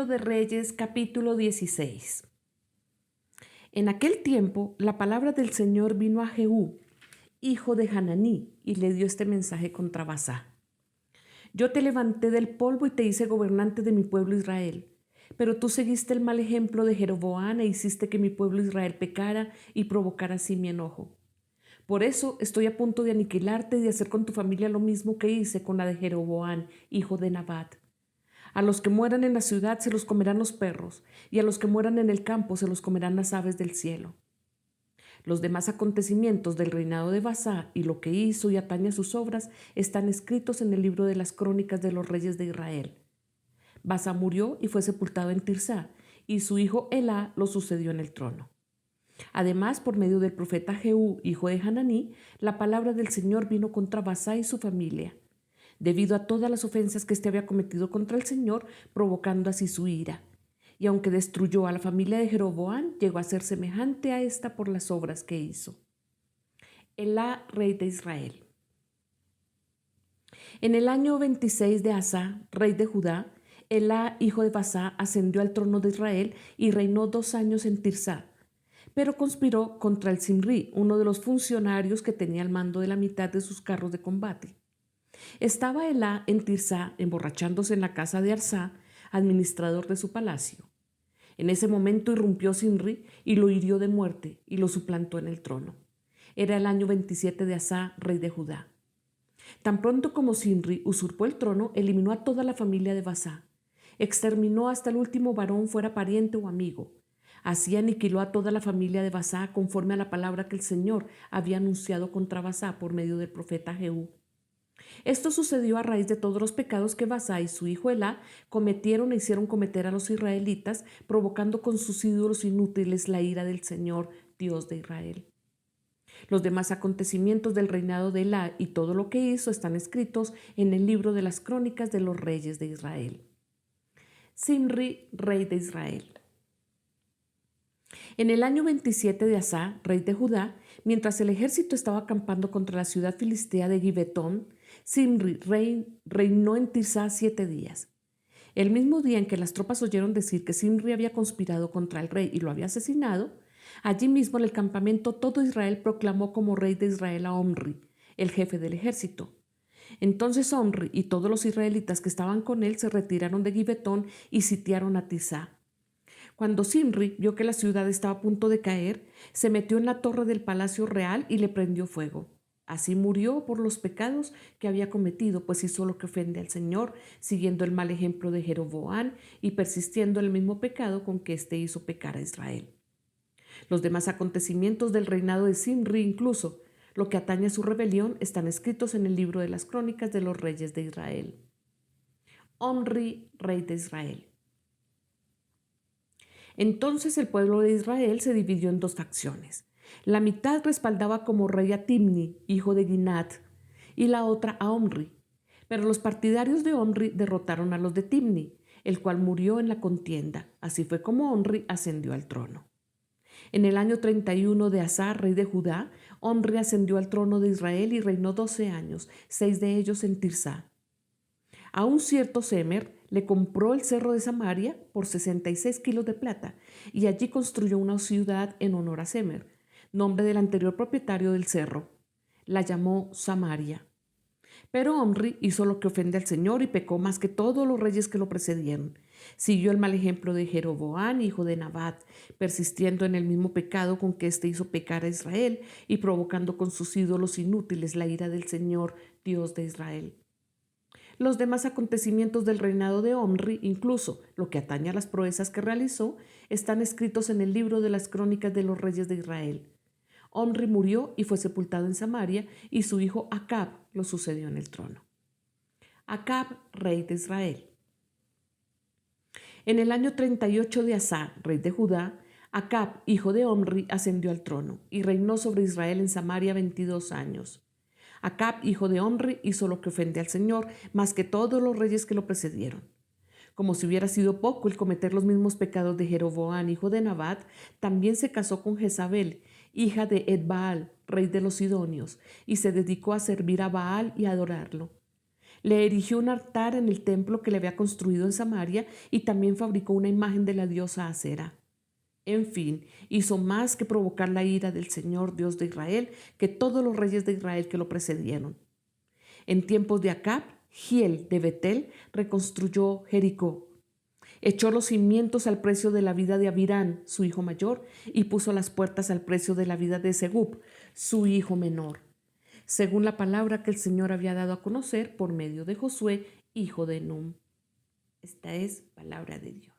Segundo de Reyes, capítulo 16. En aquel tiempo, la palabra del Señor vino a Jehú, hijo de Hananí, y le dio este mensaje contra Basá. Yo te levanté del polvo y te hice gobernante de mi pueblo Israel. Pero tú seguiste el mal ejemplo de Jeroboam e hiciste que mi pueblo Israel pecara y provocara así mi enojo. Por eso estoy a punto de aniquilarte y de hacer con tu familia lo mismo que hice con la de Jeroboam, hijo de Nabat. A los que mueran en la ciudad se los comerán los perros, y a los que mueran en el campo se los comerán las aves del cielo. Los demás acontecimientos del reinado de Basá y lo que hizo y atañe a sus obras están escritos en el libro de las crónicas de los reyes de Israel. Basá murió y fue sepultado en Tirsá, y su hijo Elá lo sucedió en el trono. Además, por medio del profeta Jehú, hijo de Hananí, la palabra del Señor vino contra Basá y su familia, debido a todas las ofensas que éste había cometido contra el Señor, provocando así su ira. Y aunque destruyó a la familia de Jeroboam, llegó a ser semejante a esta por las obras que hizo. Elá, rey de Israel. En el año 26 de Asa, rey de Judá, Elá, hijo de Basá, ascendió al trono de Israel y reinó 2 años en Tirsá, pero conspiró contra el Zimri, uno de los funcionarios que tenía el mando de la mitad de sus carros de combate. Estaba Elá en Tirsá emborrachándose en la casa de Arsá, administrador de su palacio. En ese momento irrumpió Zimri y lo hirió de muerte y lo suplantó en el trono. Era el año 27 de Asá, rey de Judá. Tan pronto como Zimri usurpó el trono, eliminó a toda la familia de Basá. Exterminó hasta el último varón, fuera pariente o amigo. Así aniquiló a toda la familia de Basá conforme a la palabra que el Señor había anunciado contra Basá por medio del profeta Jehú. Esto sucedió a raíz de todos los pecados que Basá y su hijo Elá cometieron e hicieron cometer a los israelitas, provocando con sus ídolos inútiles la ira del Señor, Dios de Israel. Los demás acontecimientos del reinado de Elá y todo lo que hizo están escritos en el libro de las crónicas de los reyes de Israel. Zimri, rey de Israel. En el año 27 de Asá, rey de Judá, mientras el ejército estaba acampando contra la ciudad filistea de Gibetón, Zimri reinó en Tirsá 7 días. El mismo día en que las tropas oyeron decir que Zimri había conspirado contra el rey y lo había asesinado, allí mismo en el campamento todo Israel proclamó como rey de Israel a Omri, el jefe del ejército. Entonces Omri y todos los israelitas que estaban con él se retiraron de Gibetón y sitiaron a Tirsá. Cuando Zimri vio que la ciudad estaba a punto de caer, se metió en la torre del palacio real y le prendió fuego. Así murió por los pecados que había cometido, pues hizo lo que ofende al Señor, siguiendo el mal ejemplo de Jeroboam y persistiendo en el mismo pecado con que éste hizo pecar a Israel. Los demás acontecimientos del reinado de Zimri, incluso lo que atañe a su rebelión, están escritos en el libro de las crónicas de los reyes de Israel. Omri, rey de Israel. Entonces el pueblo de Israel se dividió en 2 facciones. La mitad respaldaba como rey a Timni, hijo de Ginat, y la otra a Omri. Pero los partidarios de Omri derrotaron a los de Timni, el cual murió en la contienda. Así fue como Omri ascendió al trono. En el año 31 de Asá, rey de Judá, Omri ascendió al trono de Israel y reinó 12 años, 6 de ellos en Tirsá. A un cierto Semer le compró el cerro de Samaria por 66 kilos de plata y allí construyó una ciudad en honor a Semer, nombre del anterior propietario del cerro. La llamó Samaria. Pero Omri hizo lo que ofende al Señor y pecó más que todos los reyes que lo precedieron. Siguió el mal ejemplo de Jeroboam, hijo de Nabat, persistiendo en el mismo pecado con que éste hizo pecar a Israel y provocando con sus ídolos inútiles la ira del Señor, Dios de Israel. Los demás acontecimientos del reinado de Omri, incluso lo que atañe a las proezas que realizó, están escritos en el libro de las crónicas de los reyes de Israel. Omri murió y fue sepultado en Samaria, y su hijo Acab lo sucedió en el trono. Acab, rey de Israel. En el año 38 de Asá, rey de Judá, Acab, hijo de Omri, ascendió al trono y reinó sobre Israel en Samaria 22 años. Acab, hijo de Omri, hizo lo que ofende al Señor, más que todos los reyes que lo precedieron. Como si hubiera sido poco el cometer los mismos pecados de Jeroboam, hijo de Nabat, también se casó con Jezabel, hija de Edbaal, rey de los Sidonios, y se dedicó a servir a Baal y a adorarlo. Le erigió un altar en el templo que le había construido en Samaria y también fabricó una imagen de la diosa Acera. En fin, hizo más que provocar la ira del Señor Dios de Israel que todos los reyes de Israel que lo precedieron. En tiempos de Acab, Giel de Betel reconstruyó Jericó. Echó los cimientos al precio de la vida de Abirán, su hijo mayor, y puso las puertas al precio de la vida de Segub, su hijo menor, según la palabra que el Señor había dado a conocer por medio de Josué, hijo de Num. Esta es palabra de Dios.